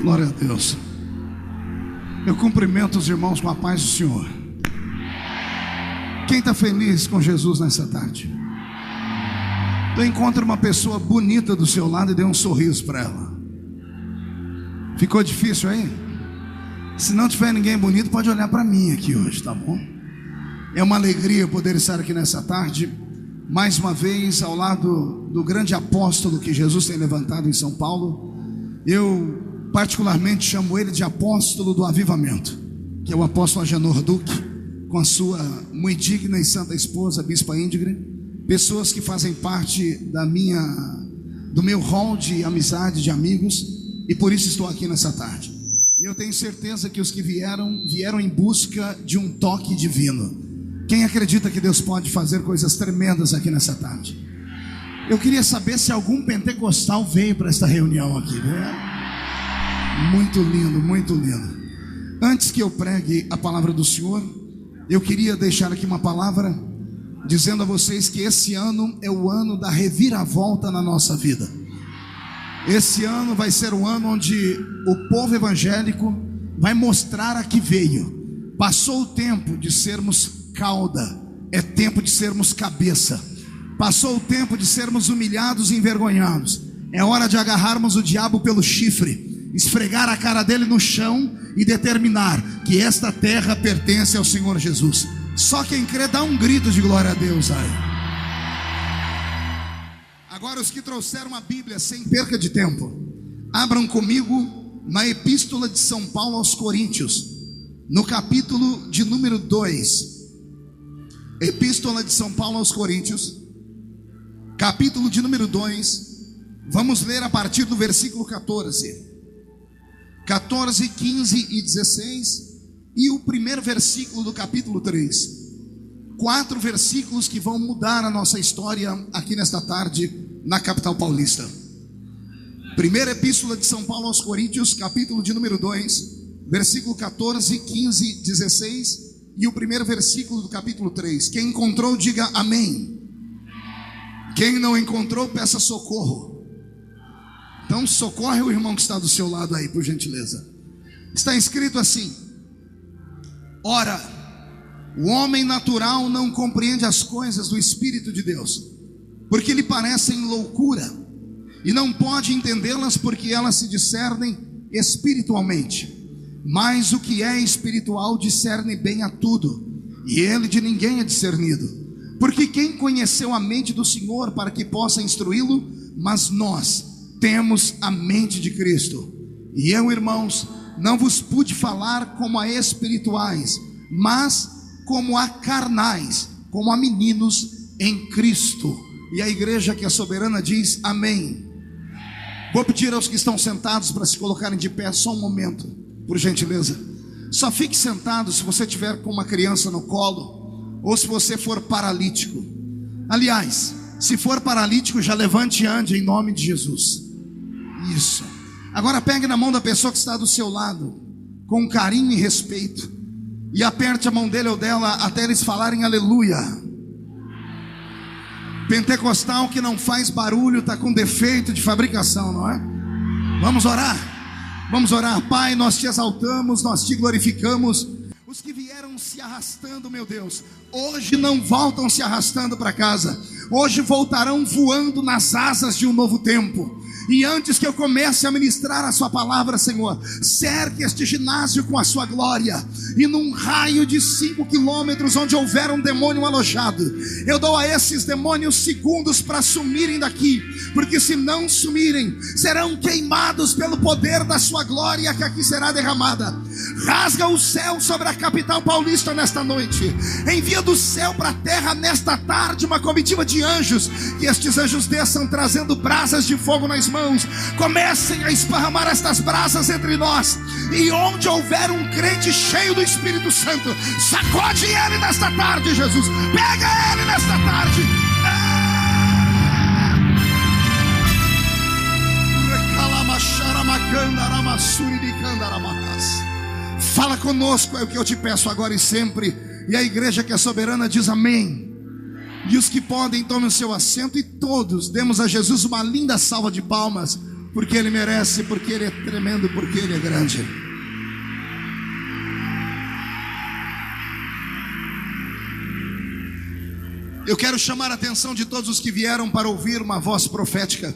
Glória a Deus. Eu cumprimento os irmãos com a paz do Senhor. Quem está feliz com Jesus nessa tarde? Tu encontra uma pessoa bonita do seu lado e dê um sorriso para ela. Ficou difícil aí? Se não tiver ninguém bonito, pode olhar para mim aqui hoje, tá bom? É uma alegria poder estar aqui nessa tarde, mais uma vez ao lado do grande apóstolo que Jesus tem levantado em São Paulo. Eu particularmente chamo ele de apóstolo do avivamento, que é o apóstolo Agenor Duque, com a sua muito digna e santa esposa, a bispa Índigre, pessoas que fazem parte do meu hall de amizade, de amigos, e por isso estou aqui nessa tarde. E eu tenho certeza que os que vieram em busca de um toque divino. Quem acredita que Deus pode fazer coisas tremendas aqui nessa tarde? Eu queria saber se algum pentecostal veio para esta reunião aqui, né? Muito lindo, muito lindo. Antes que eu pregue a palavra do Senhor, eu queria deixar aqui uma palavra dizendo a vocês que esse ano é o ano da reviravolta na nossa vida. Esse ano vai ser o ano onde o povo evangélico vai mostrar a que veio. Passou o tempo de sermos cauda, é tempo de sermos cabeça. Passou o tempo de sermos humilhados e envergonhados. É hora de agarrarmos o diabo pelo chifre, esfregar a cara dele no chão e determinar que esta terra pertence ao Senhor Jesus. Só quem crê dá um grito de glória a Deus aí. Agora os que trouxeram a Bíblia sem perca de tempo, abram comigo na Epístola de São Paulo aos Coríntios, no capítulo de número 2. Epístola de São Paulo aos Coríntios, capítulo de número 2. Vamos ler a partir do versículo 14, 15 e 16 e o primeiro versículo do capítulo 3. 4 versículos que vão mudar a nossa história aqui nesta tarde na capital paulista. Primeira epístola de São Paulo aos Coríntios, capítulo de número 2, versículo 14, 15, 16 e o primeiro versículo do capítulo 3. Quem encontrou, diga amém. Quem não encontrou, peça socorro. Então socorre o irmão que está do seu lado aí, por gentileza. Está escrito assim: ora, o homem natural não compreende as coisas do Espírito de Deus, porque lhe parecem loucura, e não pode entendê-las porque elas se discernem espiritualmente. Mas o que é espiritual discerne bem a tudo, e ele de ninguém é discernido. Porque quem conheceu a mente do Senhor para que possa instruí-lo? Mas nós temos a mente de Cristo. E eu, irmãos, não vos pude falar como a espirituais, mas como a carnais, como a meninos em Cristo. E a igreja que é soberana diz amém. Vou pedir aos que estão sentados para se colocarem de pé só um momento, por gentileza. Só fique sentado se você estiver com uma criança no colo, ou se você for paralítico. Aliás, se for paralítico, já levante e ande em nome de Jesus. Isso. Agora pegue na mão da pessoa que está do seu lado, com carinho e respeito, e aperte a mão dele ou dela até eles falarem aleluia. Pentecostal que não faz barulho está com defeito de fabricação, não é? Vamos orar? Vamos orar. Pai, nós te exaltamos, nós te glorificamos. Os que vieram se arrastando, meu Deus, hoje não voltam se arrastando para casa. Hoje voltarão voando nas asas de um novo tempo. E antes que eu comece a ministrar a sua palavra, Senhor, cerque este ginásio com a sua glória. E num raio de 5 quilômetros onde houver um demônio alojado, eu dou a esses demônios segundos para sumirem daqui. Porque se não sumirem, serão queimados pelo poder da sua glória que aqui será derramada. Rasga o céu sobre a capital paulista nesta noite. Envia do céu para a terra nesta tarde uma comitiva de anjos. Que estes anjos desçam trazendo brasas de fogo nas mãos. Comecem a esparramar estas brasas entre nós. E onde houver um crente cheio do Espírito Santo, sacode ele nesta tarde, Jesus. Pega ele nesta tarde. Fala conosco, é o que eu te peço agora e sempre. E a igreja que é soberana diz amém. E os que podem, tomem o seu assento e todos demos a Jesus uma linda salva de palmas. porque Ele merece, porque Ele é tremendo, porque Ele é grande. Eu quero chamar a atenção de todos os que vieram para ouvir uma voz profética,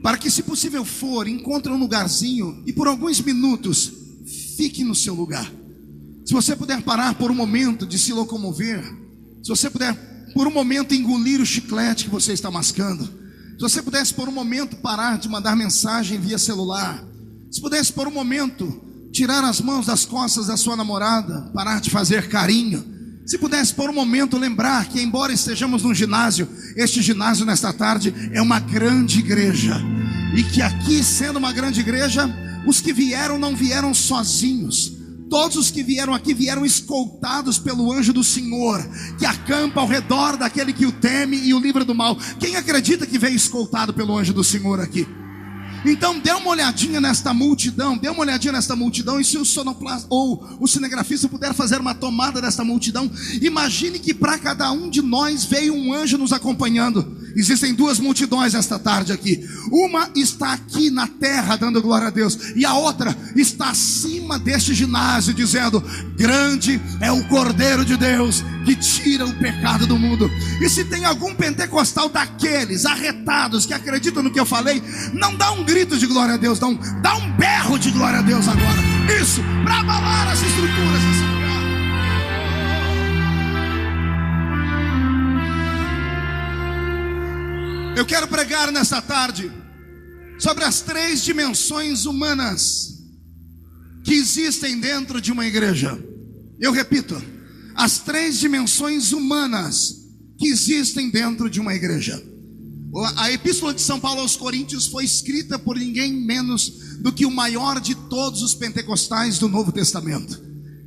para que, se possível for, encontre um lugarzinho e por alguns minutos fique no seu lugar. Se você puder parar por um momento de se locomover, se você puder por um momento engolir o chiclete que você está mascando, se você pudesse por um momento parar de mandar mensagem via celular, se pudesse por um momento tirar as mãos das costas da sua namorada, parar de fazer carinho, se pudesse por um momento lembrar que, embora estejamos num ginásio, este ginásio nesta tarde é uma grande igreja, e que aqui, sendo uma grande igreja, os que vieram não vieram sozinhos. Todos os que vieram aqui vieram escoltados pelo anjo do Senhor, que acampa ao redor daquele que o teme e o livra do mal. Quem acredita que veio escoltado pelo anjo do Senhor aqui? Então dê uma olhadinha nesta multidão, e se o sonoplasta ou o cinegrafista puder fazer uma tomada desta multidão, imagine que para cada um de nós veio um anjo nos acompanhando. Existem duas multidões esta tarde aqui. Uma está aqui na terra dando glória a Deus, e a outra está acima deste ginásio dizendo: grande é o Cordeiro de Deus que tira o pecado do mundo. E se tem algum pentecostal daqueles arretados que acreditam no que eu falei, não dá um grito de glória a Deus, não, dá um berro de glória a Deus agora. Isso, para abalar as estruturas desse lugar. Eu quero pregar nesta tarde sobre as 3 dimensões humanas que existem dentro de uma igreja. Eu repito, as 3 dimensões humanas que existem dentro de uma igreja. A epístola de São Paulo aos Coríntios foi escrita por ninguém menos do que o maior de todos os pentecostais do Novo Testamento.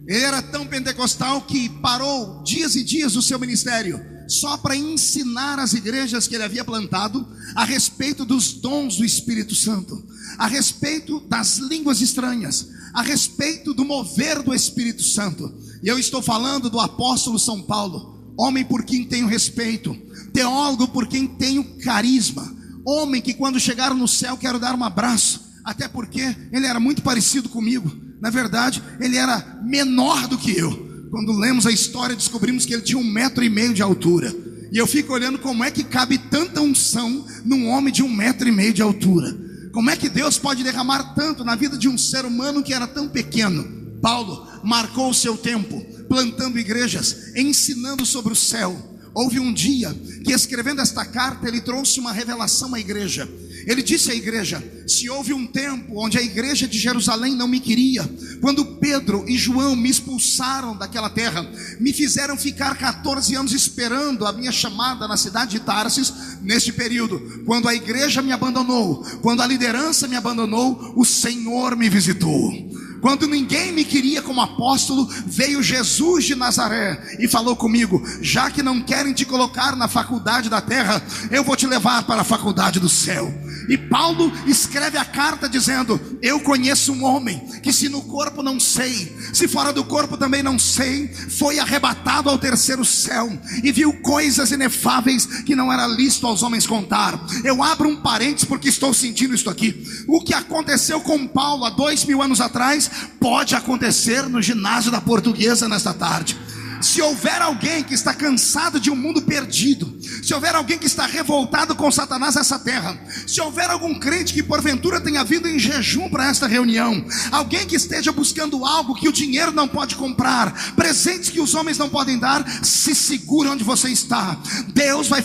Ele era tão pentecostal que parou dias e dias do seu ministério só para ensinar as igrejas que ele havia plantado a respeito dos dons do Espírito Santo, a respeito das línguas estranhas, a respeito do mover do Espírito Santo. E eu estou falando do apóstolo São Paulo, homem por quem tenho respeito, teólogo por quem tenho carisma, homem que quando chegar no céu quero dar um abraço, até porque ele era muito parecido comigo. Na verdade, ele era menor do que eu. Quando lemos a história, descobrimos que ele tinha 1,5 metro de altura. E eu fico olhando como é que cabe tanta unção num homem de 1,5 metro de altura. Como é que Deus pode derramar tanto na vida de um ser humano que era tão pequeno? Paulo marcou o seu tempo plantando igrejas, ensinando sobre o céu. Houve um dia que, escrevendo esta carta, ele trouxe uma revelação à igreja. Ele disse à igreja: se houve um tempo onde a igreja de Jerusalém não me queria, quando Pedro e João me expulsaram daquela terra, me fizeram ficar 14 anos esperando a minha chamada na cidade de Tarsis. Neste período, quando a igreja me abandonou, quando a liderança me abandonou, o Senhor me visitou. Quando ninguém me queria como apóstolo, veio Jesus de Nazaré e falou comigo: já que não querem te colocar na faculdade da terra, eu vou te levar para a faculdade do céu. E Paulo escreve a carta dizendo: eu conheço um homem que, se no corpo não sei, se fora do corpo também não sei, foi arrebatado ao 3º céu e viu coisas inefáveis que não era lícito aos homens contar. Eu abro um parênteses porque estou sentindo isso aqui. O que aconteceu com Paulo há 2000 anos atrás pode acontecer no ginásio da Portuguesa nesta tarde. Se houver alguém que está cansado de um mundo perdido, se houver alguém que está revoltado com Satanás nessa terra, se houver algum crente que porventura tenha vindo em jejum para esta reunião, alguém que esteja buscando algo que o dinheiro não pode comprar, presentes que os homens não podem dar, se segure onde você está. Deus vai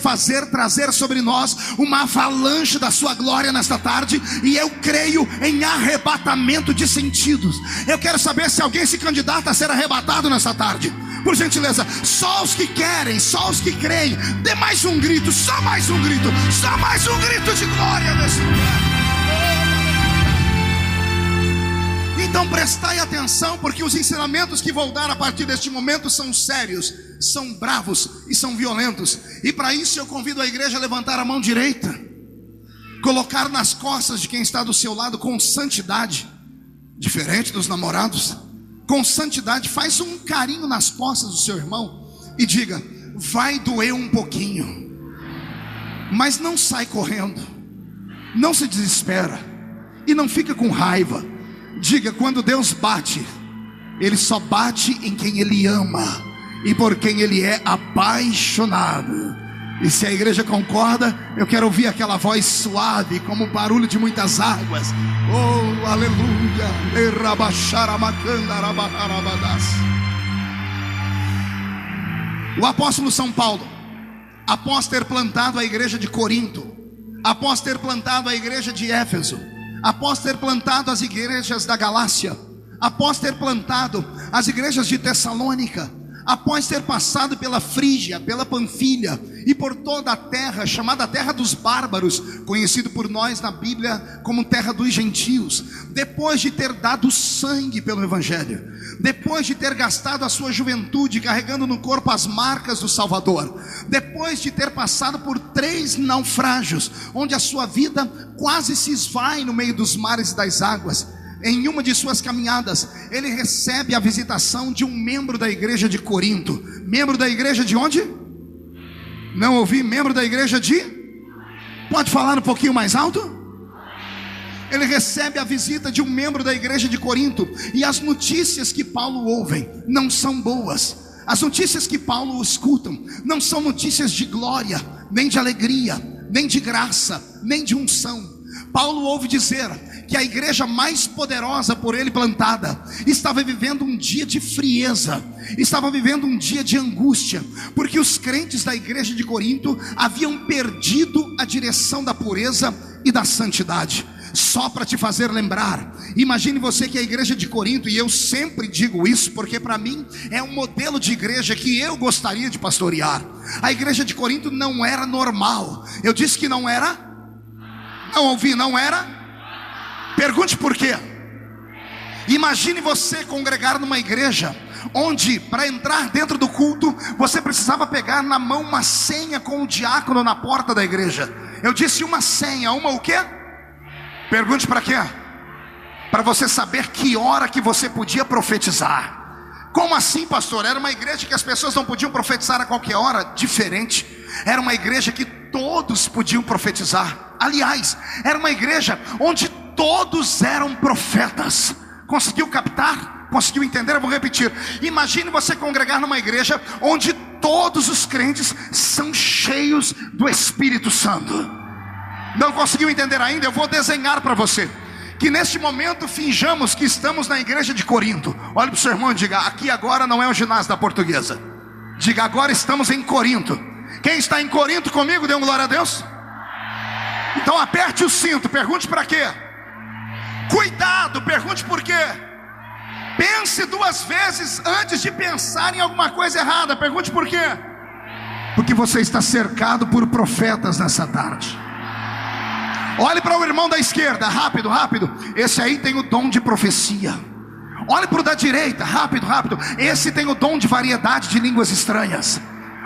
trazer sobre nós uma avalanche da sua glória nesta tarde, e eu creio em arrebatamento de sentidos. Eu quero saber se alguém se candidata a ser arrebatado nesta tarde. Por gentileza, só os que querem, só os que creem, dê mais um grito, só mais um grito, só mais um grito de glória nesse lugar. Então prestai atenção, porque os ensinamentos que vou dar a partir deste momento são sérios, são bravos e são violentos. E para isso eu convido a igreja a levantar a mão direita, colocar nas costas de quem está do seu lado com santidade, diferente dos namorados. Com santidade, faz um carinho nas costas do seu irmão e diga: vai doer um pouquinho, mas não sai correndo, não se desespera. E não fica com raiva. Diga: quando Deus bate, Ele só bate em quem Ele ama e por quem Ele é apaixonado. E se a igreja concorda, eu quero ouvir aquela voz suave, como o barulho de muitas águas. Oh, aleluia. O apóstolo São Paulo, após ter plantado a igreja de Corinto, após ter plantado a igreja de Éfeso, após ter plantado as igrejas da Galácia, após ter plantado as igrejas de Tessalônica, após ter passado pela Frígia, pela Panfilha e por toda a terra, chamada terra dos bárbaros, conhecido por nós na Bíblia como terra dos gentios, depois de ter dado sangue pelo Evangelho, depois de ter gastado a sua juventude carregando no corpo as marcas do Salvador, depois de ter passado por 3 naufrágios, onde a sua vida quase se esvai no meio dos mares e das águas, em uma de suas caminhadas, ele recebe a visitação de um membro da igreja de Corinto. Membro da igreja de onde? Não ouvi. Membro da igreja de? Pode falar um pouquinho mais alto? Ele recebe a visita de um membro da igreja de Corinto, e as notícias que Paulo ouve não são boas. As notícias que Paulo escuta não são notícias de glória, nem de alegria, nem de graça, nem de unção. Paulo ouve dizer que a igreja mais poderosa por ele plantada estava vivendo um dia de frieza, estava vivendo um dia de angústia, porque os crentes da igreja de Corinto haviam perdido a direção da pureza e da santidade. Só para te fazer lembrar, imagine você que a igreja de Corinto, e eu sempre digo isso porque para mim é um modelo de igreja que eu gostaria de pastorear. A igreja de Corinto não era normal. Eu disse que não era? Não ouvi, não era? Pergunte por quê. Imagine você congregar numa igreja onde, para entrar dentro do culto, você precisava pegar na mão uma senha com o diácono na porta da igreja. Eu disse uma senha, uma o quê? Pergunte para quê? Para você saber que hora que você podia profetizar. Como assim, pastor? Era uma igreja que as pessoas não podiam profetizar a qualquer hora? Diferente. Era uma igreja que todos podiam profetizar. Aliás, era uma igreja onde todos eram profetas. Conseguiu captar? Conseguiu entender? Eu vou repetir. Imagine você congregar numa igreja onde todos os crentes são cheios do Espírito Santo. Não conseguiu entender ainda? Eu vou desenhar para você. Que neste momento finjamos que estamos na igreja de Corinto. Olhe para o seu irmão e diga: aqui agora não é o ginásio da Portuguesa. Diga: agora estamos em Corinto. Quem está em Corinto comigo, dê um glória a Deus. Então aperte o cinto. Pergunte para quê? Cuidado, pergunte por quê. Pense 2 vezes antes de pensar em alguma coisa errada. Pergunte por quê. Porque você está cercado por profetas nessa tarde. Olhe para o irmão da esquerda, rápido, rápido. Esse aí tem o dom de profecia. Olhe para o da direita, rápido, rápido. Esse tem o dom de variedade de línguas estranhas.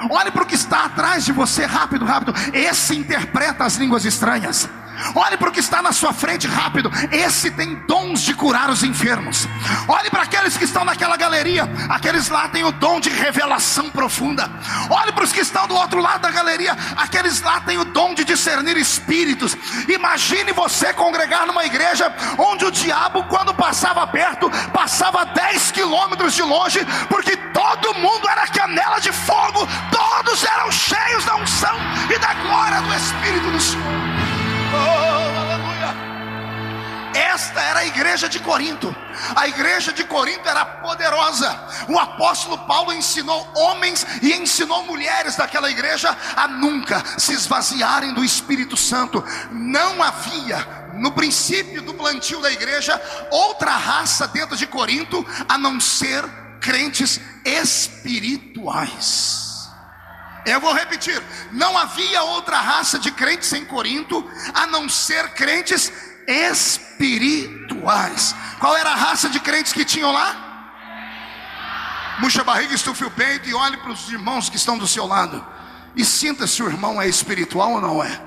Olhe para o que está atrás de você, rápido, rápido. Esse interpreta as línguas estranhas. Olhe para o que está na sua frente, rápido. Esse tem dons de curar os enfermos. Olhe para aqueles que estão naquela galeria. Aqueles lá têm o dom de revelação profunda. Olhe para os que estão do outro lado da galeria. Aqueles lá têm o dom de discernir espíritos. Imagine você congregar numa igreja onde o diabo, quando passava perto, passava 10 quilômetros de longe, porque todo mundo era canela de fogo. Todos eram cheios da unção e da glória do Espírito do Senhor. Oh, aleluia. Esta era a igreja de Corinto. A igreja de Corinto era poderosa. O apóstolo Paulo ensinou homens e ensinou mulheres daquela igreja a nunca se esvaziarem do Espírito Santo. Não havia, no princípio do plantio da igreja, outra raça dentro de Corinto a não ser crentes espirituais. Eu vou repetir: não havia outra raça de crentes em Corinto a não ser crentes espirituais. Qual era a raça de crentes que tinham lá? Murcha a barriga, estufe o peito e olhe para os irmãos que estão do seu lado e sinta se o irmão é espiritual ou não é.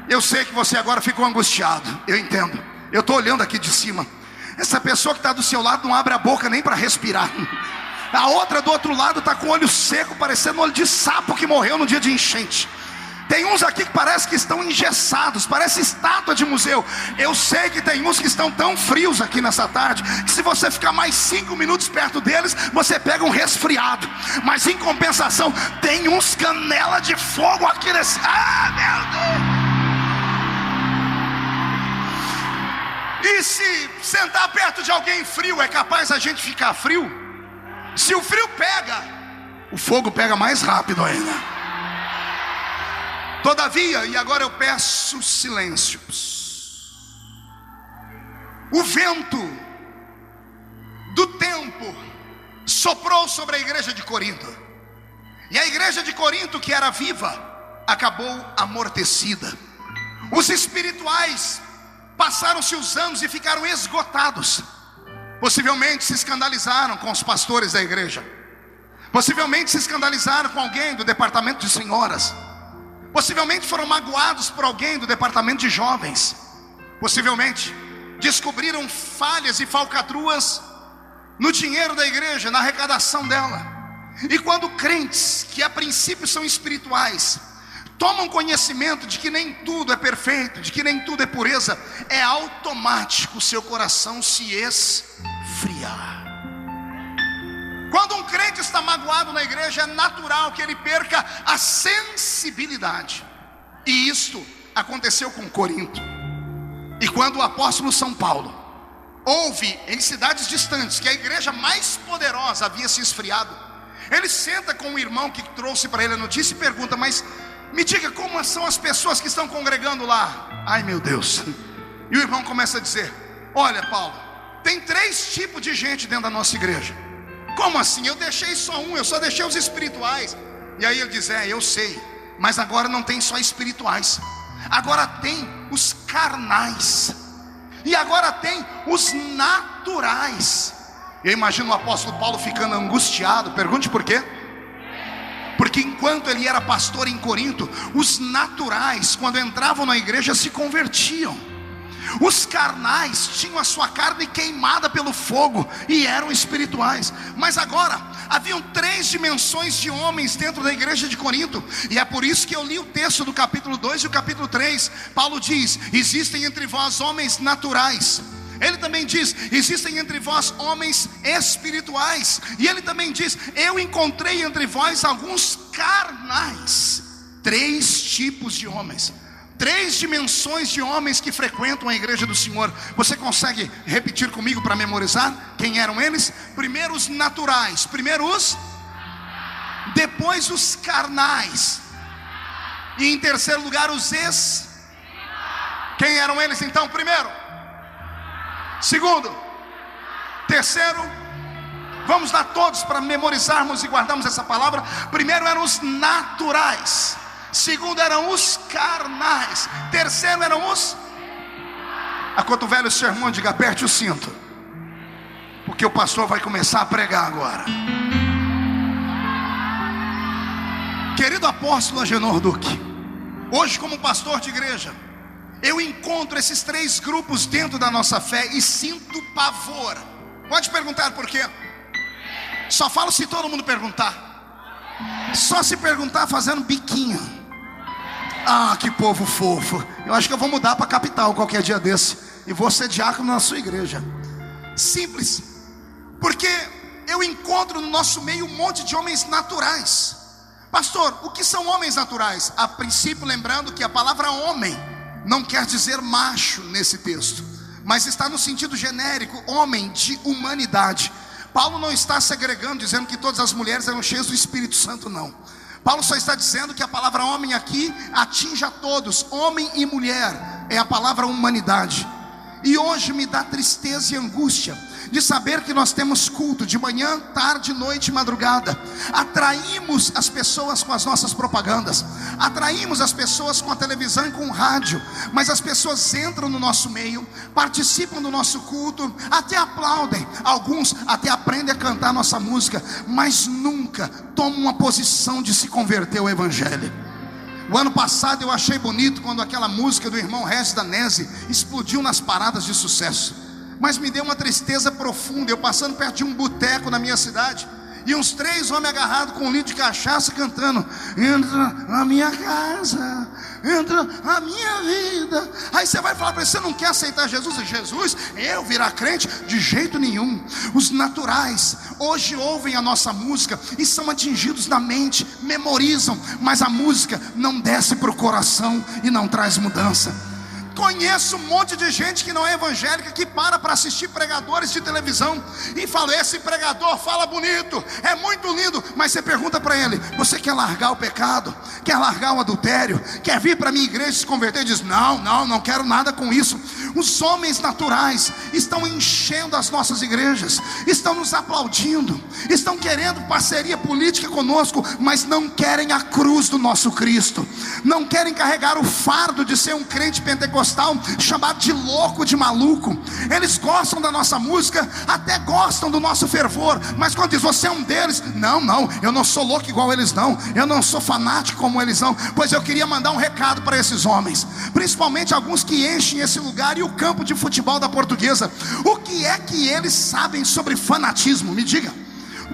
Eu sei que você agora ficou angustiado, eu entendo. Eu estou olhando aqui de cima. Essa pessoa que está do seu lado não abre a boca nem para respirar. A outra do outro lado está com o olho seco, parecendo um olho de sapo que morreu no dia de enchente. Tem uns aqui que parece que estão engessados, parece estátua de museu. Eu sei que tem uns que estão tão frios aqui nessa tarde, que se você ficar mais 5 minutos perto deles, você pega um resfriado. Mas em compensação, tem uns canela de fogo aqui nesse... meu Deus! E se sentar perto de alguém frio, é capaz a gente ficar frio? Se o frio pega, o fogo pega mais rápido ainda. Todavia, e agora eu peço silêncio. O vento do tempo soprou sobre a igreja de Corinto. E a igreja de Corinto, que era viva, acabou amortecida. Os espirituais passaram-se os anos e ficaram esgotados. Possivelmente se escandalizaram com os pastores da igreja. Possivelmente se escandalizaram com alguém do departamento de senhoras. Possivelmente foram magoados por alguém do departamento de jovens. Possivelmente descobriram falhas e falcatruas no dinheiro da igreja, na arrecadação dela. E quando crentes, que a princípio são espirituais, tomam conhecimento de que nem tudo é perfeito, de que nem tudo é pureza, é automático o seu coração se esfriar. Quando um crente está magoado na igreja, é natural que ele perca a sensibilidade. E isto aconteceu com Corinto. E quando o apóstolo São Paulo ouve em cidades distantes que a igreja mais poderosa havia se esfriado, ele senta com o irmão que trouxe para ele a notícia e pergunta: mas me diga, como são as pessoas que estão congregando lá? Ai meu Deus. E o irmão começa a dizer: olha, Paulo, tem 3 tipos de gente dentro da nossa igreja. Como assim? Eu deixei só um, eu só deixei os espirituais. E aí ele diz: eu sei, mas agora não tem só espirituais, agora tem os carnais, e agora tem os naturais. Eu imagino o apóstolo Paulo ficando angustiado. Pergunte por quê? Porque enquanto ele era pastor em Corinto, os naturais, quando entravam na igreja, se convertiam. Os carnais tinham a sua carne queimada pelo fogo e eram espirituais. Mas agora haviam 3 dimensões de homens dentro da igreja de Corinto. E é por isso que eu li o texto do capítulo 2 e o capítulo 3. Paulo diz: existem entre vós homens naturais. Ele também diz: existem entre vós homens espirituais. E ele também diz: eu encontrei entre vós alguns carnais. 3 tipos de homens, 3 dimensões de homens que frequentam a igreja do Senhor. Você consegue repetir comigo para memorizar? Quem eram eles? Primeiro os naturais, primeiro os, depois os carnais, e em terceiro lugar os Quem eram eles então? Primeiro, segundo, terceiro. Vamos lá todos para memorizarmos e guardarmos essa palavra. Primeiro eram os naturais, segundo eram os carnais, terceiro eram os... Acotovele o sermão, diga: aperte o cinto, porque o pastor vai começar a pregar agora. Querido apóstolo Agenor Duque, hoje como pastor de igreja, eu encontro esses 3 grupos dentro da nossa fé e sinto pavor. Pode perguntar por quê? Só falo se todo mundo perguntar. Só se perguntar fazendo biquinho. Ah, que povo fofo. Eu acho que eu vou mudar para a capital qualquer dia desse e vou ser diácono na sua igreja. Simples. Porque eu encontro no nosso meio um monte de homens naturais. Pastor, o que são homens naturais? A princípio, lembrando que a palavra homem não quer dizer macho nesse texto, mas está no sentido genérico, homem de humanidade. Paulo não está segregando, dizendo que todas as mulheres eram cheias do Espírito Santo, não. Paulo só está dizendo que a palavra homem aqui atinge a todos. Homem e mulher é a palavra humanidade. E hoje me dá tristeza e angústia de saber que nós temos culto de manhã, tarde, noite e madrugada. Atraímos as pessoas com as nossas propagandas, atraímos as pessoas com a televisão e com o rádio, mas as pessoas entram no nosso meio, participam do nosso culto, até aplaudem, alguns até aprendem a cantar nossa música, mas nunca tomam uma posição de se converter ao evangelho. O ano passado eu achei bonito quando aquela música do irmão Regis Danese explodiu nas paradas de sucesso, mas me deu uma tristeza profunda. Eu passando perto de um boteco na minha cidade, e uns 3 homens agarrados com um litro de cachaça cantando: entra na minha casa, entra na minha vida. Aí você vai falar para ele: você não quer aceitar Jesus? Jesus, eu virar crente? De jeito nenhum. Os naturais hoje ouvem a nossa música e são atingidos na mente, memorizam, mas a música não desce para o coração e não traz mudança. Conheço um monte de gente que não é evangélica, que para assistir pregadores de televisão e fala: esse pregador fala bonito, é muito lindo. Mas você pergunta para ele: você quer largar o pecado? Quer largar o adultério? Quer vir para a minha igreja se converter? Ele diz: não quero nada com isso. Os homens naturais estão enchendo as nossas igrejas, estão nos aplaudindo, estão querendo parceria política conosco, mas não querem a cruz do nosso Cristo, não querem carregar o fardo de ser um crente pentecostal chamado de louco, de maluco. Eles gostam da nossa música, até gostam do nosso fervor, mas quando diz: você é um deles, não, eu não sou louco igual eles não, eu não sou fanático como eles não. Pois eu queria mandar um recado para esses homens, principalmente alguns que enchem esse lugar e o campo de futebol da Portuguesa. O que é que eles sabem sobre fanatismo? Me diga.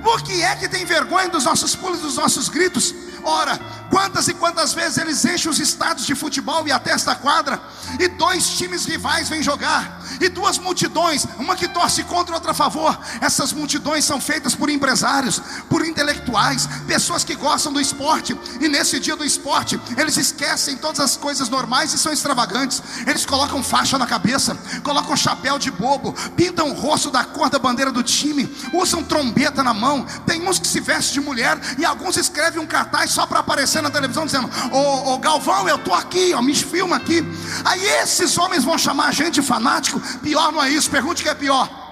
Por que é que tem vergonha dos nossos pulos, dos nossos gritos? Ora, quantas e quantas vezes eles enchem os estádios de futebol e até esta quadra, e 2 times rivais vêm jogar, e 2 multidões, uma que torce contra e outra a favor. Essas multidões são feitas por empresários, por intelectuais, pessoas que gostam do esporte, e nesse dia do esporte eles esquecem todas as coisas normais e são extravagantes. Eles colocam faixa na cabeça, colocam chapéu de bobo, pintam o rosto da cor da bandeira do time, usam trombeta na mão. Tem uns que se vestem de mulher, e alguns escrevem um cartaz só para aparecer na televisão dizendo: ô Galvão, eu tô aqui, ó, me filma aqui. Aí esses homens vão chamar a gente de fanático. Pior não é isso, pergunte o que é pior.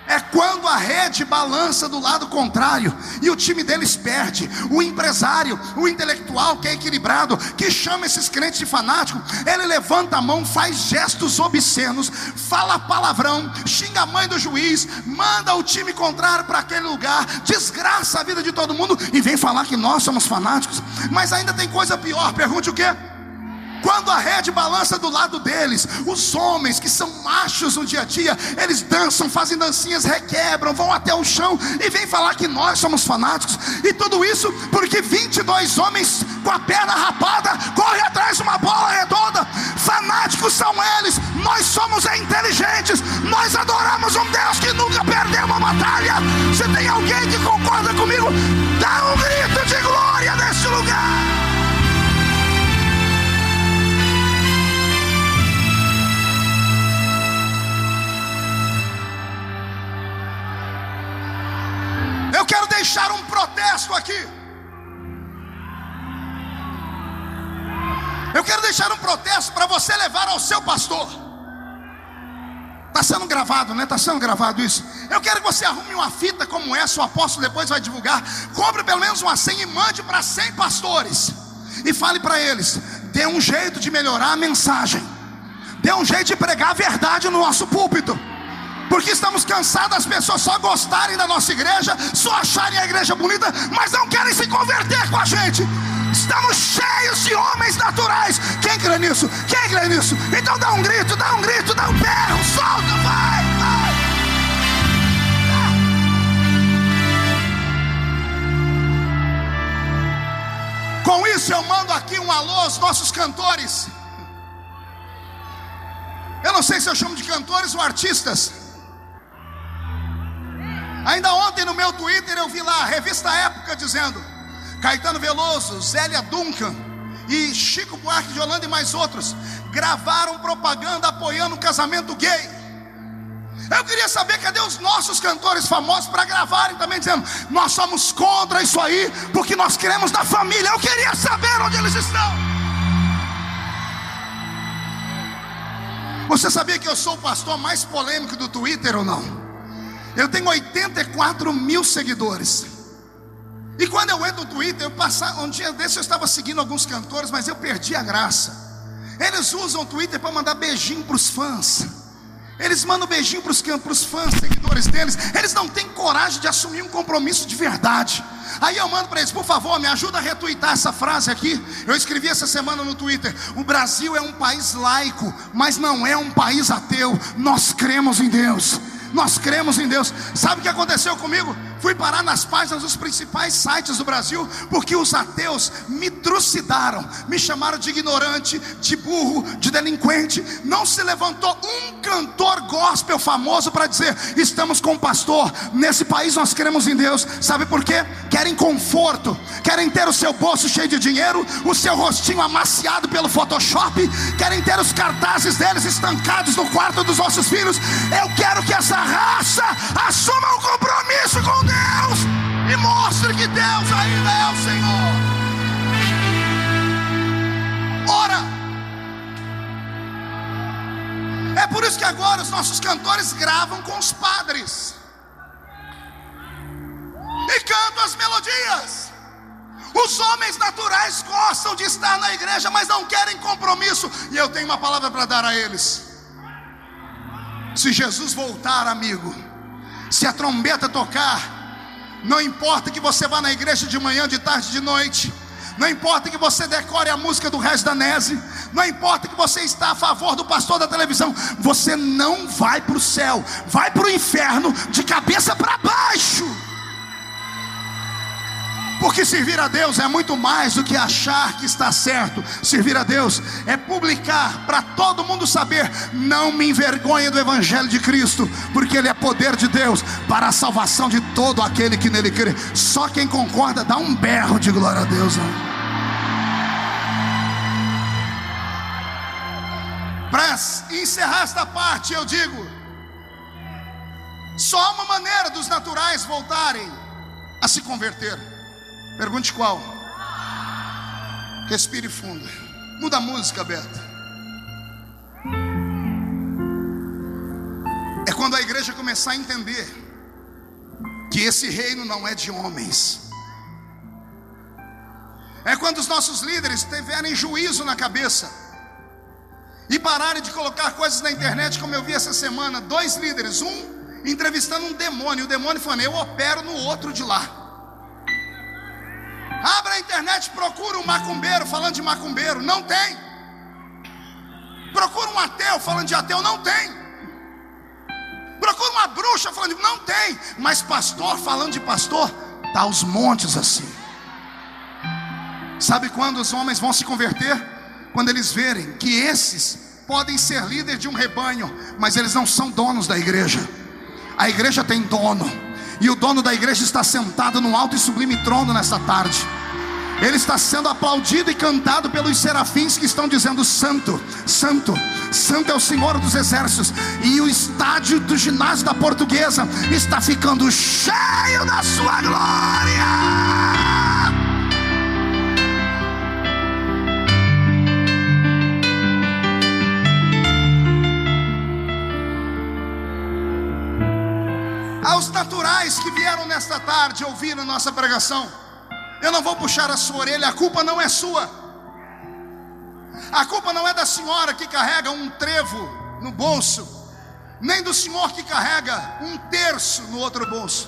É quando a rede balança do lado contrário e o time deles perde. O empresário, o intelectual que é equilibrado, que chama esses crentes de fanático, ele levanta a mão, faz gestos obscenos, fala palavrão, xinga a mãe do juiz, manda o time contrário para aquele lugar, desgraça a vida de todo mundo e vem falar que nós somos fanáticos. Mas ainda tem coisa pior, pergunte o que? Quando a rede balança do lado deles, os homens que são machos no dia a dia, eles dançam, fazem dancinhas, requebram, vão até o chão e vêm falar que nós somos fanáticos. E tudo isso porque 22 homens com a perna rapada correm atrás de uma bola redonda. Fanáticos são eles, nós somos inteligentes, nós adoramos um Deus que nunca perdeu uma batalha. Se tem alguém que concorda comigo, dá um grito de glória neste lugar. Eu quero deixar um protesto aqui. Eu quero deixar um protesto para você levar ao seu pastor. Está sendo gravado, né? Está sendo gravado isso. Eu quero que você arrume uma fita como essa. O apóstolo depois vai divulgar. Compre pelo menos uma 100 e mande para 100 pastores. E fale para eles: dê um jeito de melhorar a mensagem, dê um jeito de pregar a verdade no nosso púlpito. Porque estamos cansados das pessoas só gostarem da nossa igreja, só acharem a igreja bonita, mas não querem se converter com a gente. Estamos cheios de homens naturais. Quem crê nisso? Quem crê nisso? Então dá um grito, dá um grito, dá um berro, solta, vai, vai. Com isso eu mando aqui um alô aos nossos cantores. Eu não sei se eu chamo de cantores ou artistas. Ainda ontem no meu Twitter eu vi lá, Revista Época, dizendo: Caetano Veloso, Zélia Duncan e Chico Buarque de Holanda e mais outros gravaram propaganda apoiando o casamento gay. Eu queria saber cadê os nossos cantores famosos para gravarem também dizendo: nós somos contra isso aí, porque nós queremos da família. Eu queria saber onde eles estão. Você sabia que eu sou o pastor mais polêmico do Twitter ou não? Eu tenho 84 mil seguidores. E quando eu entro no Twitter, um dia desse eu estava seguindo alguns cantores, mas eu perdi a graça. Eles usam o Twitter para mandar beijinho para os fãs. Eles mandam beijinho para os fãs, seguidores deles. Eles não têm coragem de assumir um compromisso de verdade. Aí eu mando para eles: por favor, me ajuda a retweetar essa frase aqui. Eu escrevi essa semana no Twitter: o Brasil é um país laico, mas não é um país ateu. Nós cremos em Deus. nós cremos em Deus. Sabe o que aconteceu comigo? Fui parar nas páginas dos principais sites do Brasil, porque os ateus me trucidaram, me chamaram de ignorante, de burro, de delinquente. Não se levantou um cantor gospel famoso para dizer: estamos com o pastor, nesse país nós cremos em Deus. Sabe por quê? Querem conforto, querem ter o seu bolso cheio de dinheiro, o seu rostinho amaciado pelo Photoshop, querem ter os cartazes deles estancados no quarto dos nossos filhos. Eu quero que essa raça assuma um compromisso com Deus e mostre que Deus ainda é o Senhor. Ora, é por isso que agora os nossos cantores gravam com os padres e cantam as melodias. Os homens naturais gostam de estar na igreja, mas não querem compromisso. E eu tenho uma palavra para dar a eles. Se Jesus voltar, amigo, se a trombeta tocar, não importa que você vá na igreja de manhã, de tarde, de noite, não importa que você decore a música do Regis Danese, não importa que você está a favor do pastor da televisão, você não vai para o céu, vai para o inferno de cabeça para baixo. Porque servir a Deus é muito mais do que achar que está certo. Servir a Deus é publicar para todo mundo saber: não me envergonhe do evangelho de Cristo, porque ele é poder de Deus para a salvação de todo aquele que nele crê. Só quem concorda dá um berro de glória a Deus, né? Para encerrar esta parte, eu digo: só há uma maneira dos naturais voltarem a se converter. Pergunte qual? Respire fundo. Muda a música, Beto. É quando a igreja começar a entender que esse reino não é de homens. É quando os nossos líderes tiverem juízo na cabeça e pararem de colocar coisas na internet, como eu vi essa semana. 2 líderes, um entrevistando um demônio. O demônio falando: eu opero no outro de lá. Abra a internet, procura um macumbeiro falando de macumbeiro, não tem. Procura um ateu falando de ateu, não tem. Procura uma bruxa falando de... não tem. Mas pastor falando de pastor, tá aos montes assim. Sabe quando os homens vão se converter? Quando eles verem que esses podem ser líderes de um rebanho, mas eles não são donos da igreja. A igreja tem dono. E o dono da igreja está sentado num alto e sublime trono nesta tarde. Ele está sendo aplaudido e cantado pelos serafins que estão dizendo: santo, santo, santo é o Senhor dos exércitos. E o estádio do ginásio da Portuguesa está ficando cheio da sua glória. Aos naturais que vieram nesta tarde ouvir a nossa pregação, eu não vou puxar a sua orelha. A culpa não é sua. A culpa não é da senhora que carrega um trevo no bolso, nem do senhor que carrega um terço no outro bolso.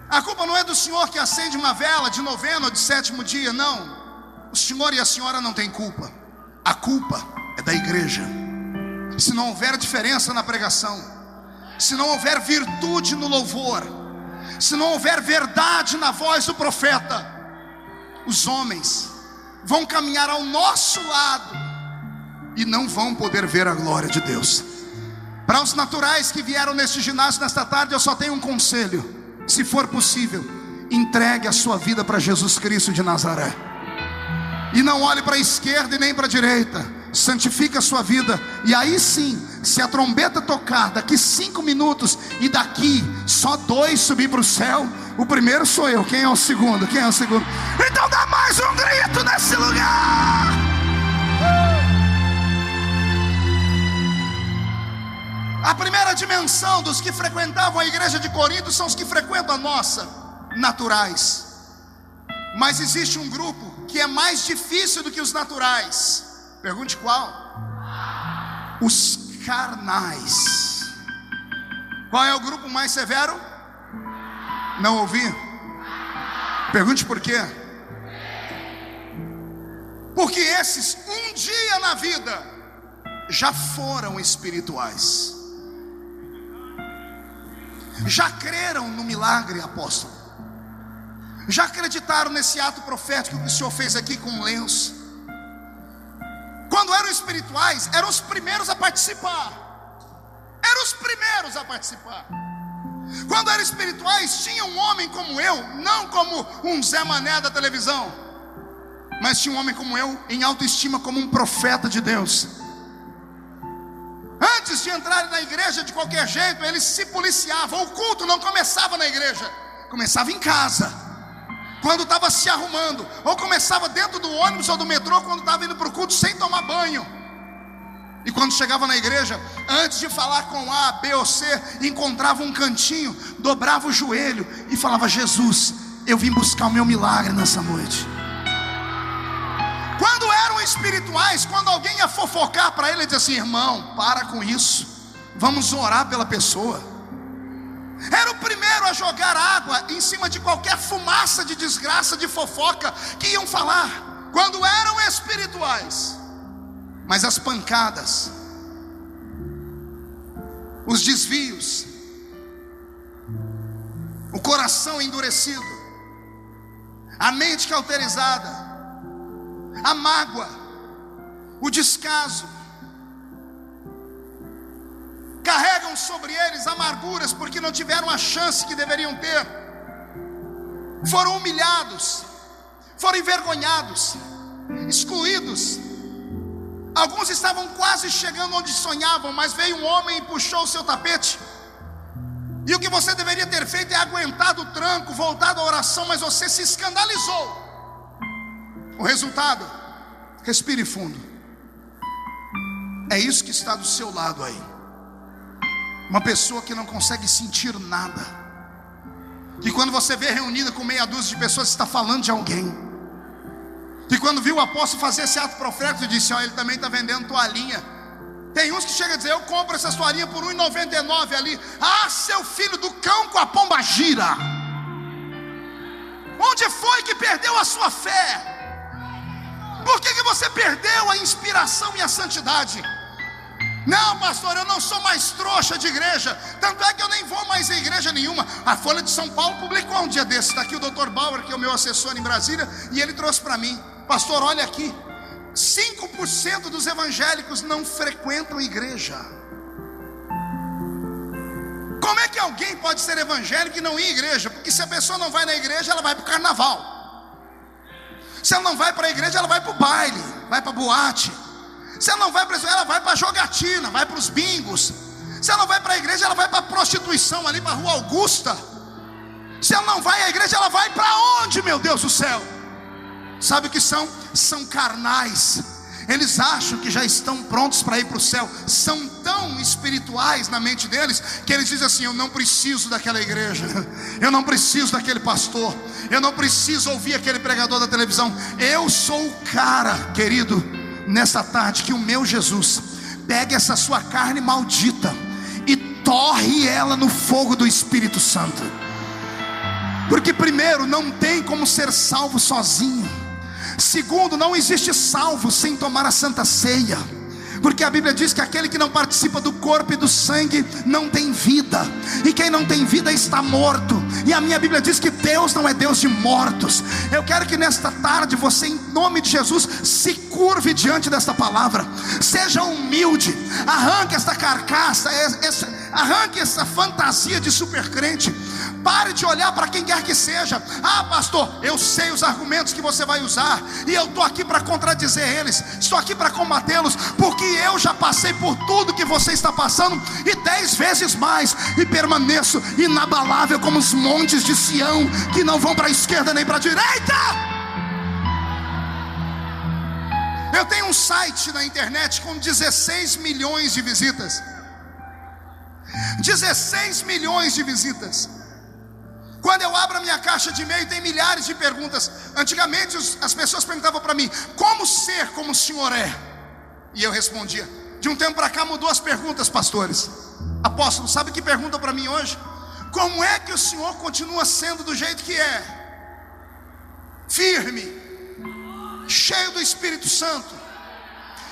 A culpa não é do senhor que acende uma vela de novena ou de 7º dia. Não, o senhor e a senhora não têm culpa. A culpa é da igreja. Se não houver diferença na pregação, se não houver virtude no louvor, se não houver verdade na voz do profeta, os homens vão caminhar ao nosso lado e não vão poder ver a glória de Deus. Para os naturais que vieram neste ginásio nesta tarde, eu só tenho um conselho: se for possível, entregue a sua vida para Jesus Cristo de Nazaré. E não olhe para a esquerda e nem para a direita. Santifique a sua vida. E aí sim, se a trombeta tocar daqui 5 minutos e daqui só 2 subir para o céu, o primeiro sou eu. Quem é o segundo? Quem é o segundo? Então dá mais um grito nesse lugar. A primeira dimensão dos que frequentavam a igreja de Corinto são os que frequentam a nossa, naturais. Mas existe um grupo que é mais difícil do que os naturais. Pergunte qual? Os carnais. Qual é o grupo mais severo? Não ouvi? Pergunte por quê? Porque esses um dia na vida já foram espirituais. já creram no milagre, apóstolo? Já acreditaram nesse ato profético que o Senhor fez aqui com um lenço? Quando eram espirituais, eram os primeiros a participar. Eram os primeiros a participar. Quando eram espirituais, tinha um homem como eu, não como um Zé Mané da televisão, mas tinha um homem como eu, em autoestima, como um profeta de Deus. Antes de entrar na igreja de qualquer jeito, eles se policiavam. O culto não começava na igreja, começava em casa, quando estava se arrumando, ou começava dentro do ônibus ou do metrô, quando estava indo para o culto sem tomar banho. E quando chegava na igreja, antes de falar com A, B ou C, encontrava um cantinho, dobrava o joelho e falava: Jesus, eu vim buscar o meu milagre nessa noite. Quando eram espirituais, quando alguém ia fofocar para ele, ele dizia assim: irmão, para com isso, vamos orar pela pessoa. Era o primeiro a jogar água em cima de qualquer fumaça de desgraça, de fofoca que iam falar. Quando eram espirituais. Mas as pancadas, os desvios, o coração endurecido, a mente cauterizada, a mágoa, o descaso, carregam sobre eles amarguras porque não tiveram a chance que deveriam ter, foram humilhados, foram envergonhados, excluídos. Alguns estavam quase chegando onde sonhavam, mas veio um homem e puxou o seu tapete. E o que você deveria ter feito é aguentado o tranco, voltado à oração, mas você se escandalizou. O resultado, respire fundo. É isso que está do seu lado aí. Uma pessoa que não consegue sentir nada. Que quando você vê reunida com meia dúzia de pessoas, está falando de alguém. E quando viu o apóstolo fazer esse ato profético, disse: ó, ele também está vendendo toalhinha. Tem uns que chegam a dizer: eu compro essas toalhinhas por R$1,99 ali. Ah, seu filho do cão com a pomba gira. Onde foi que perdeu a sua fé? Por que você perdeu a inspiração e a santidade? Não, pastor, eu não sou mais trouxa de igreja. Tanto é que eu nem vou mais em igreja nenhuma. A Folha de São Paulo publicou um dia desses. Está aqui o Dr. Bauer, que é o meu assessor em Brasília, e ele trouxe para mim: pastor, olha aqui, 5% dos evangélicos não frequentam igreja. Como é que alguém pode ser evangélico e não ir à igreja? Porque se a pessoa não vai na igreja, ela vai para o carnaval. Se ela não vai para a igreja, ela vai para o baile, vai para a boate. Se ela não vai para a igreja, ela vai para a jogatina, vai para os bingos. Se ela não vai para a igreja, ela vai para a prostituição, ali para a Rua Augusta. Se ela não vai à igreja, ela vai para onde, meu Deus do céu? Sabe o que são? São carnais. Eles acham que já estão prontos para ir para o céu. São tão espirituais na mente deles, que eles dizem assim: eu não preciso daquela igreja, eu não preciso daquele pastor, eu não preciso ouvir aquele pregador da televisão. Eu sou o cara, querido, nessa tarde, que o meu Jesus pegue essa sua carne maldita e torre ela no fogo do Espírito Santo. Porque primeiro, não tem como ser salvo sozinho. Segundo, não existe salvo sem tomar a Santa Ceia. Porque a Bíblia diz que aquele que não participa do corpo e do sangue não tem vida, e quem não tem vida está morto. E a minha Bíblia diz que Deus não é Deus de mortos. Eu quero que nesta tarde você, em nome de Jesus, se curve diante desta palavra. Seja humilde, arranque esta carcaça, arranque essa fantasia de super crente. Pare de olhar para quem quer que seja. Ah, pastor, eu sei os argumentos que você vai usar, e eu estou aqui para contradizer eles, estou aqui para combatê-los, porque eu já passei por tudo que você está passando, e 10 vezes mais, e permaneço inabalável como os montes de Sião, que não vão para a esquerda nem para a direita. Eu tenho um site na internet com 16 milhões de visitas. 16 milhões de visitas. Quando eu abro a minha caixa de e-mail, tem milhares de perguntas. Antigamente as pessoas perguntavam para mim: como ser como o senhor é? E eu respondia. De um tempo para cá mudou as perguntas, pastores. Apóstolo, sabe o que perguntam para mim hoje? Como é que o senhor continua sendo do jeito que é? Firme, cheio do Espírito Santo.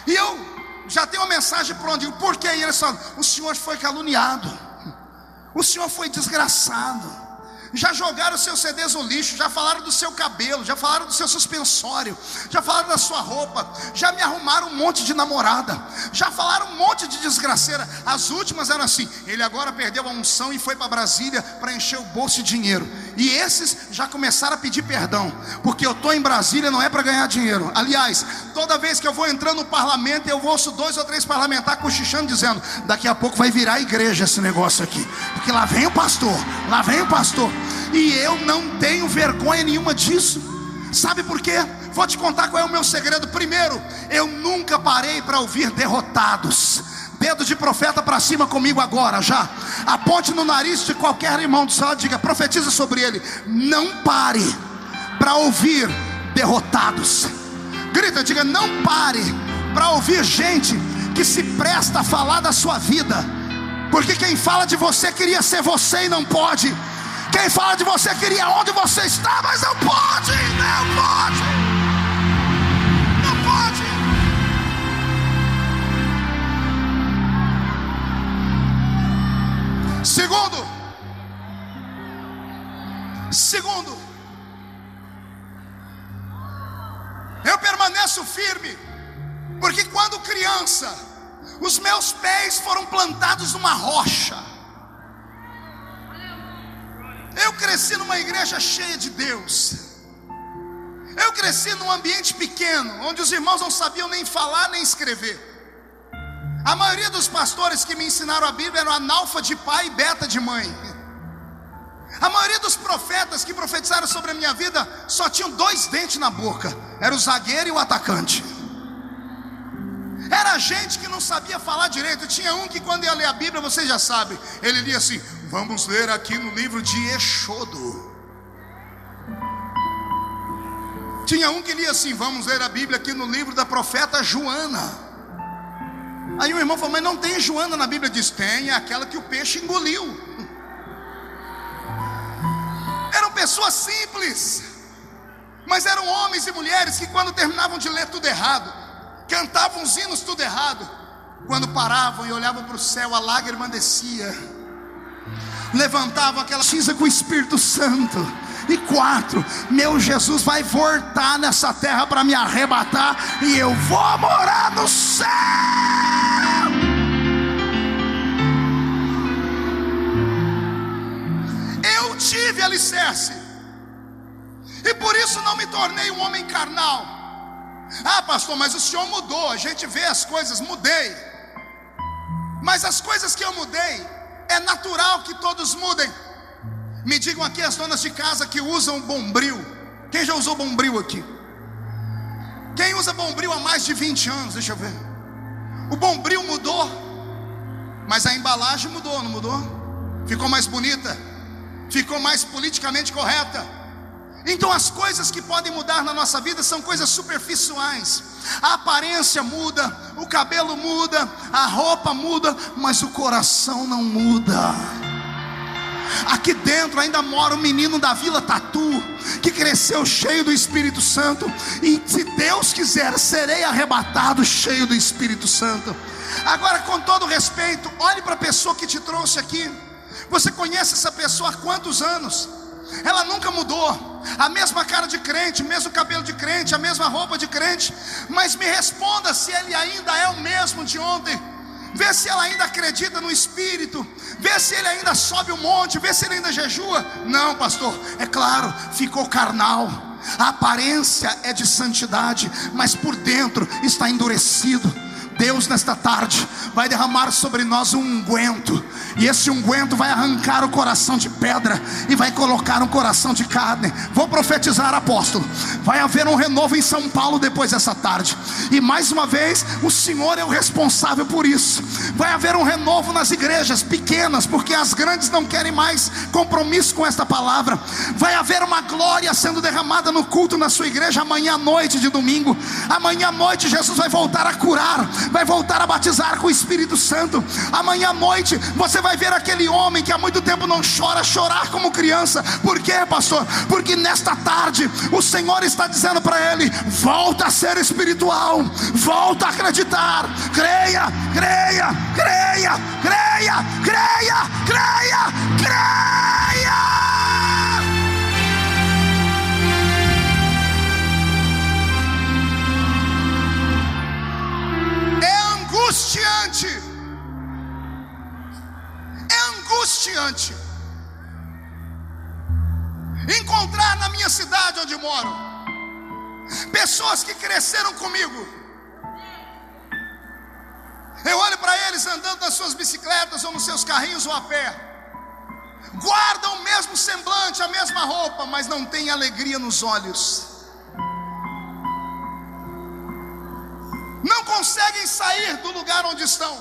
E eu já tenho uma mensagem pronta. Por quê? E eles falam: o senhor foi caluniado, O senhor foi desgraçado. Já jogaram os seus CDs no lixo, já falaram do seu cabelo, já falaram do seu suspensório, já falaram da sua roupa, já me arrumaram um monte de namorada, já falaram um monte de desgraceira. As últimas eram assim: ele agora perdeu a unção e foi para Brasília para encher o bolso de dinheiro. E esses já começaram a pedir perdão, porque eu estou em Brasília não é para ganhar dinheiro. Aliás, toda vez que eu vou entrando no parlamento, eu ouço 2 ou 3 parlamentares cochichando, dizendo: daqui a pouco vai virar igreja esse negócio aqui, porque lá vem o pastor, lá vem o pastor. E eu não tenho vergonha nenhuma disso. Sabe por quê? Vou te contar qual é o meu segredo. Primeiro, eu nunca parei para ouvir derrotados. Dedo de profeta para cima comigo agora já. Aponte no nariz de qualquer irmão do céu e diga: profetiza sobre ele. Não pare para ouvir derrotados. Grita, diga: não pare para ouvir gente que se presta a falar da sua vida, porque quem fala de você queria ser você e não pode. Quem fala de você queria onde você está, mas não pode, não pode, não pode. Segundo, eu permaneço firme, porque quando criança, os meus pés foram plantados numa rocha. Eu cresci numa igreja cheia de Deus. Eu cresci num ambiente pequeno, onde os irmãos não sabiam nem falar nem escrever. A maioria dos pastores que me ensinaram a Bíblia eram analfa de pai e beta de mãe. A maioria dos profetas que profetizaram sobre a minha vida só tinham 2 dentes na boca. Era o zagueiro e o atacante. Era gente que não sabia falar direito. Tinha um que quando ia ler a Bíblia, você já sabe, ele lia assim: vamos ler aqui no livro de Êxodo. Tinha um que lia assim: vamos ler a Bíblia aqui no livro da profeta Joana. Aí o irmão falou: mas não tem Joana na Bíblia. Diz: tem, é aquela que o peixe engoliu. Eram pessoas simples, mas eram homens e mulheres que quando terminavam de ler tudo errado, cantavam os hinos tudo errado, quando paravam e olhavam para o céu, a lágrima descia, levantavam aquela cinza com o Espírito Santo. E 4, meu Jesus vai voltar nessa terra para me arrebatar, e eu vou morar no céu. Eu tive alicerce, e por isso não me tornei um homem carnal. Ah, pastor, mas o senhor mudou. A gente vê as coisas, mudei. Mas as coisas que eu mudei, é natural que todos mudem. Me digam aqui as donas de casa que usam bombril. Quem já usou bombril aqui? Quem usa bombril há mais de 20 anos? Deixa eu ver. O bombril mudou, mas a embalagem mudou, não mudou? Ficou mais bonita, ficou mais politicamente correta. Então as coisas que podem mudar na nossa vida são coisas superficiais. A aparência muda, o cabelo muda, a roupa muda, mas o coração não muda. Aqui dentro ainda mora um menino da Vila Tatu, que cresceu cheio do Espírito Santo. E se Deus quiser, serei arrebatado cheio do Espírito Santo. Agora, com todo respeito, olhe para a pessoa que te trouxe aqui. Você conhece essa pessoa há quantos anos? Ela nunca mudou, a mesma cara de crente, o mesmo cabelo de crente, a mesma roupa de crente. Mas me responda se ele ainda é o mesmo de ontem. Vê se ela ainda acredita no Espírito. Vê se ele ainda sobe o monte. Vê se ele ainda jejua. Não, pastor, é claro, ficou carnal. A aparência é de santidade, mas por dentro está endurecido. Deus nesta tarde vai derramar sobre nós um unguento, e esse unguento vai arrancar o coração de pedra e vai colocar um coração de carne. Vou profetizar, apóstolo, vai haver um renovo em São Paulo depois dessa tarde. E mais uma vez, o Senhor é o responsável por isso. Vai haver um renovo nas igrejas pequenas, porque as grandes não querem mais compromisso com esta palavra. Vai haver uma glória sendo derramada no culto na sua igreja amanhã à noite de domingo. Amanhã à noite Jesus vai voltar a curar. vai voltar a batizar com o Espírito Santo. Amanhã à noite você vai ver aquele homem que há muito tempo não chora, chorar como criança. Por quê, pastor? Porque nesta tarde o Senhor está dizendo para ele: volta a ser espiritual, volta a acreditar, creia, creia, creia, creia, creia, creia, creia. É angustiante encontrar na minha cidade onde moro pessoas que cresceram comigo. Eu olho para eles andando nas suas bicicletas ou nos seus carrinhos ou a pé, guardam o mesmo semblante, a mesma roupa, mas não têm alegria nos olhos. Não conseguem sair do lugar onde estão.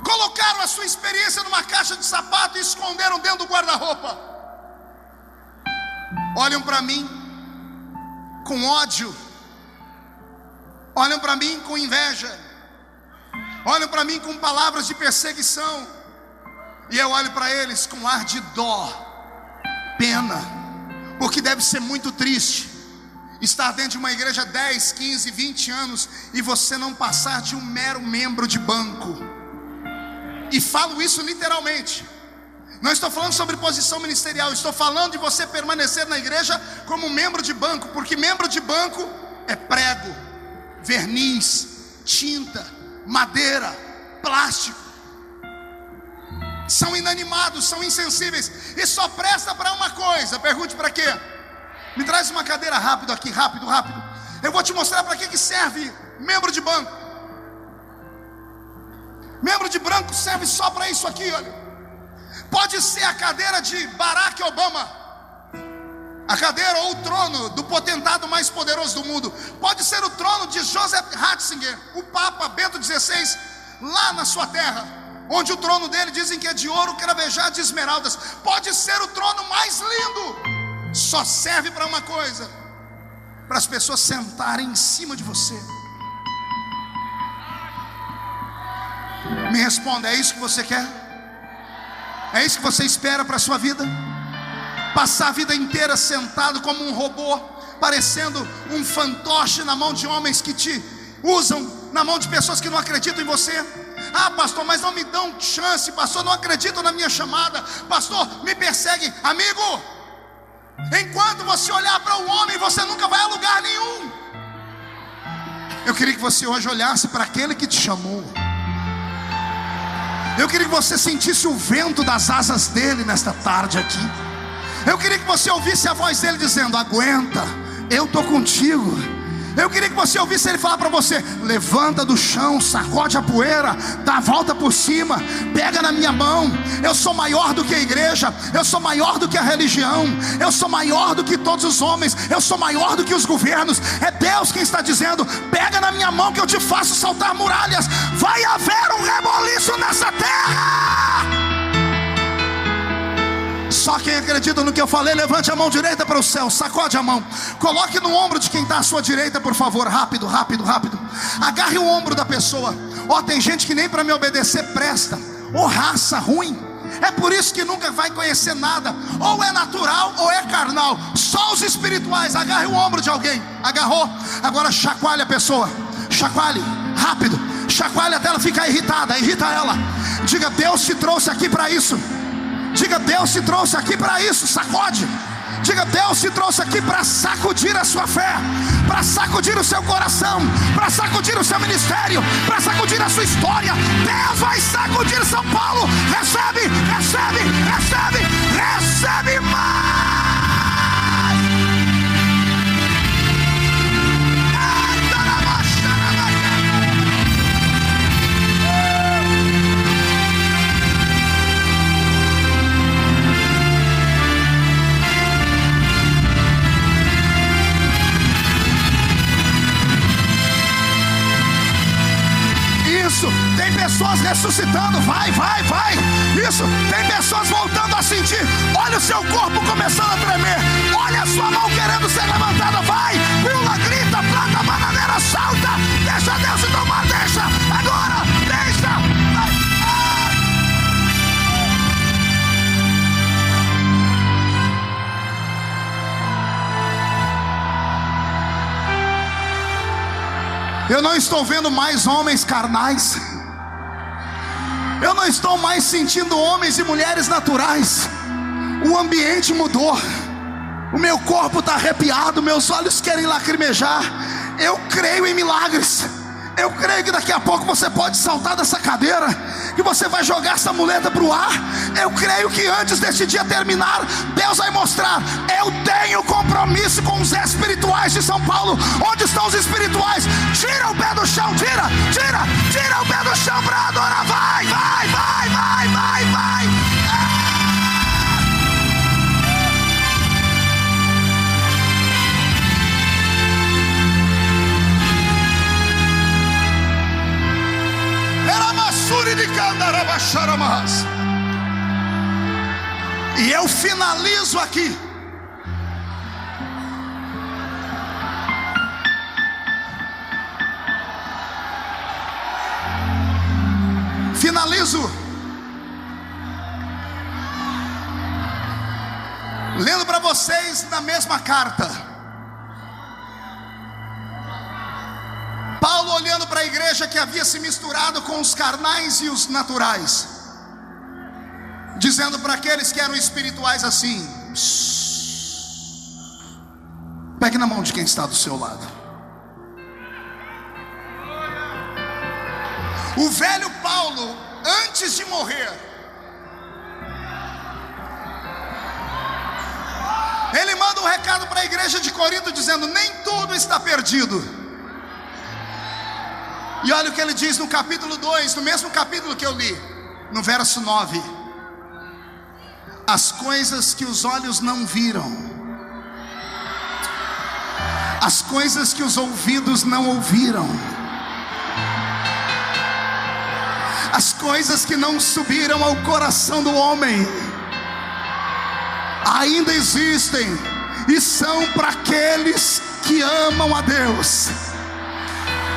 Colocaram a sua experiência numa caixa de sapato e esconderam dentro do guarda-roupa. Olham para mim com ódio, olham para mim com inveja, olham para mim com palavras de perseguição, e eu olho para eles com ar de dó, pena, porque deve ser muito triste estar dentro de uma igreja 10, 15, 20 anos e você não passar de um mero membro de banco. E falo isso literalmente. Não estou falando sobre posição ministerial, estou falando de você permanecer na igreja como membro de banco, porque membro de banco é prego, verniz, tinta, madeira, plástico. São inanimados, são insensíveis e só presta para uma coisa. Pergunte para quê? Me traz uma cadeira rápido aqui, rápido, rápido. Eu vou te mostrar para que serve membro de banco. Membro de banco serve só para isso aqui, olha. Pode ser a cadeira de Barack Obama, a cadeira ou o trono do potentado mais poderoso do mundo. Pode ser o trono de Joseph Ratzinger, o Papa Bento XVI, lá na sua terra, onde o trono dele dizem que é de ouro cravejado de esmeraldas. Pode ser o trono mais lindo. Só serve para uma coisa: para as pessoas sentarem em cima de você. Me responda, é isso que você quer? É isso que você espera para a sua vida? Passar a vida inteira sentado como um robô, parecendo um fantoche na mão de homens que te usam, na mão de pessoas que não acreditam em você? Ah, pastor, mas não me dão chance. Pastor, não acreditam na minha chamada. Pastor, me perseguem. Amigo, enquanto você olhar para o homem, você nunca vai a lugar nenhum. Eu queria que você hoje olhasse para aquele que te chamou. Eu queria que você sentisse o vento das asas dele nesta tarde aqui. Eu queria que você ouvisse a voz dele dizendo: aguenta, eu estou contigo. Eu queria que você ouvisse ele falar para você: levanta do chão, sacode a poeira, dá a volta por cima, pega na minha mão. Eu sou maior do que a igreja, eu sou maior do que a religião, eu sou maior do que todos os homens, eu sou maior do que os governos. É Deus quem está dizendo: pega na minha mão que eu te faço saltar muralhas. Vai haver um reboliço nessa terra. Só quem acredita no que eu falei, levante a mão direita para o céu, sacode a mão, coloque no ombro de quem está à sua direita, por favor, rápido, rápido, rápido. Agarre o ombro da pessoa. Ó, tem gente que nem para me obedecer presta, ou raça ruim. É por isso que nunca vai conhecer nada. Ou é natural ou é carnal. Só os espirituais. Agarre o ombro de alguém. Agarrou. Agora chacoalhe a pessoa. Chacoalhe, rápido. Chacoalhe até ela ficar irritada. Irrita ela. Diga: Deus te trouxe aqui para isso. Diga: Deus te trouxe aqui para isso. Sacode. Diga: Deus te trouxe aqui para sacudir a sua fé, para sacudir o seu coração, para sacudir o seu ministério, para sacudir a sua história. Deus vai sacudir São Paulo. Recebe, recebe, recebe, recebe mais. Tem pessoas ressuscitando. Vai. Isso, tem pessoas voltando a sentir. Olha o seu corpo começando a tremer. Olha a sua mão querendo ser levantada. Vai, pula, grita, planta, bananeira, salta. Deixa Deus se tomar, deixa. Agora, deixa. Vai. Eu não estou vendo mais homens carnais. Eu não estou mais sentindo homens e mulheres naturais. O ambiente mudou. O meu corpo está arrepiado. Meus olhos querem lacrimejar. Eu creio em milagres. Eu creio que daqui a pouco você pode saltar dessa cadeira, que você vai jogar essa muleta para o ar. Eu creio que antes deste dia terminar, Deus vai mostrar: eu tenho compromisso com os espirituais de São Paulo. Onde estão os espirituais? Tira o pé do chão, tira o pé do chão para adorar. Vai. E eu finalizo aqui. Finalizo lendo para vocês na mesma carta, Paulo olhando para a igreja que havia se misturado com os carnais e os naturais, dizendo para aqueles que eram espirituais assim: pegue na mão de quem está do seu lado. O velho Paulo, antes de morrer, ele manda um recado para a igreja de Corinto dizendo: nem tudo está perdido. E olha o que ele diz no capítulo 2, no mesmo capítulo que eu li, no verso 9: as coisas que os olhos não viram, as coisas que os ouvidos não ouviram, as coisas que não subiram ao coração do homem, ainda existem e são para aqueles que amam a Deus.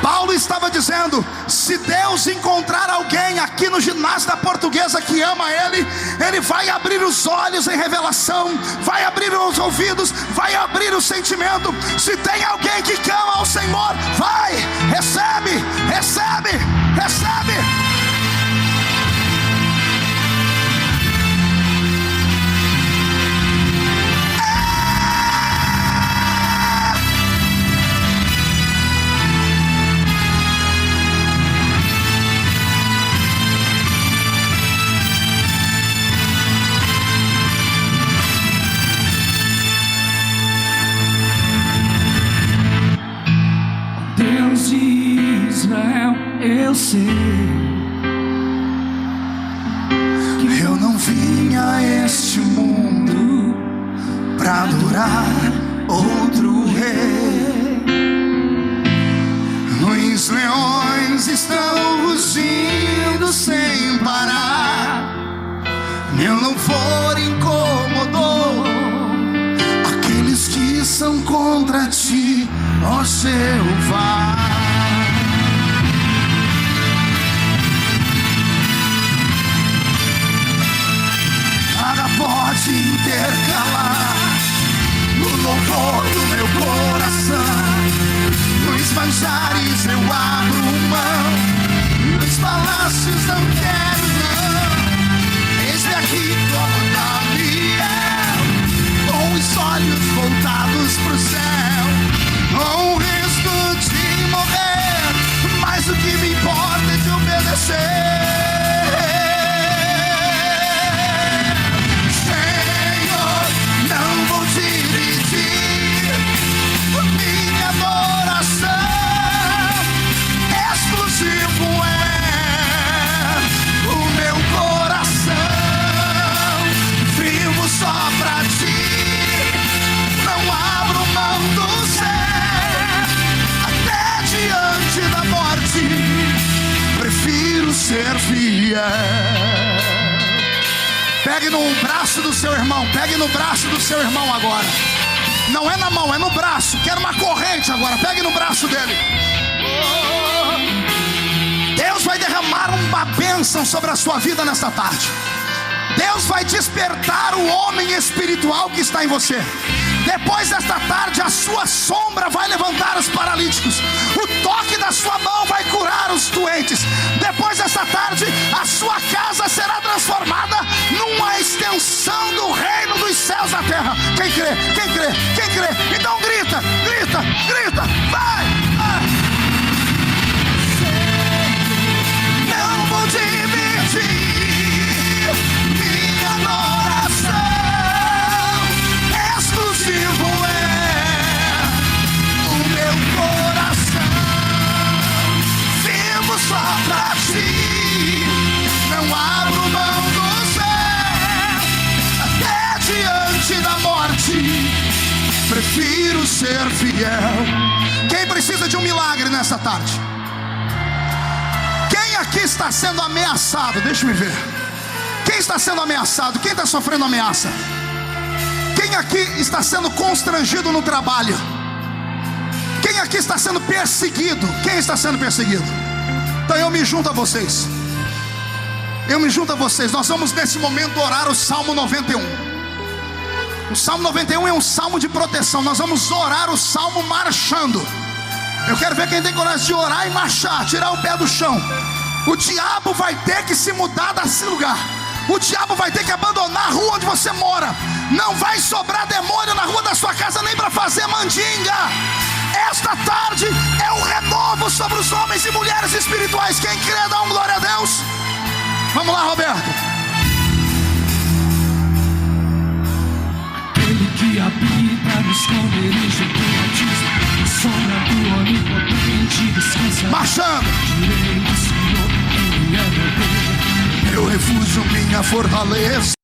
Paulo estava dizendo: se Deus encontrar alguém aqui no ginásio da Portuguesa que ama Ele, Ele vai abrir os olhos em revelação, vai abrir os ouvidos, vai abrir o sentimento. Se tem alguém que clama ao Senhor, vai, recebe. Deus de Israel, eu sei que eu não vim a este mundo pra adorar outro rei. Os leões estão rugindo sem parar, meu louvor incomodou aqueles que são contra ti, ó Jeová. Nada pode intercalar no louvor do meu coração. Nos manjares eu abro mão, nos palácios não quero não. Eis-me aqui como Daniel, com os olhos voltados pro céu, com o risco de morrer, mas o que me importa é de obedecer. Senhor, não vou dividir minha adoração, exclusivo é fiel. Pegue no braço do seu irmão, pegue no braço do seu irmão agora. Não é na mão, é no braço. Quero uma corrente agora, pegue no braço dele. Deus vai derramar uma bênção sobre a sua vida nesta tarde. Deus vai despertar o homem espiritual que está em você. Depois desta tarde, a sua sombra vai levantar os paralíticos. O toque da sua mão vai curar os doentes. Depois desta tarde, a sua casa será transformada numa extensão do reino dos céus na terra. Quem crê? Quem crê? Quem crê? Então grita, grita, grita, vai! Não vou dividir minha adoração. Exclusivo é o meu coração. Vivo só pra ti. Não abro mão do céu. Até diante da morte prefiro ser fiel. Quem precisa de um milagre nessa tarde? Quem aqui está sendo ameaçado? Deixa eu ver. Quem está sendo ameaçado? Quem está sofrendo ameaça? Quem aqui está sendo constrangido no trabalho? Quem aqui está sendo perseguido? Quem está sendo perseguido? Então eu me junto a vocês. Eu me junto a vocês. Nós vamos nesse momento orar o Salmo 91. O Salmo 91 é um salmo de proteção. Nós vamos orar o salmo marchando. Eu quero ver quem tem coragem de orar e marchar, tirar o pé do chão. O diabo vai ter que se mudar desse lugar. O diabo vai ter que abandonar a rua onde você mora. Não vai sobrar demônio na rua da sua casa nem para fazer mandinga. Esta tarde é um renovo sobre os homens e mulheres espirituais. Quem crê, dá uma glória a Deus. Vamos lá, Roberto. Aquele que habita no esconderijo do Altíssimo, sombra do Onipotente descansa. Marchando. Direi do Senhor, Ele é meu Deus. Meu refúgio, minha fortaleza.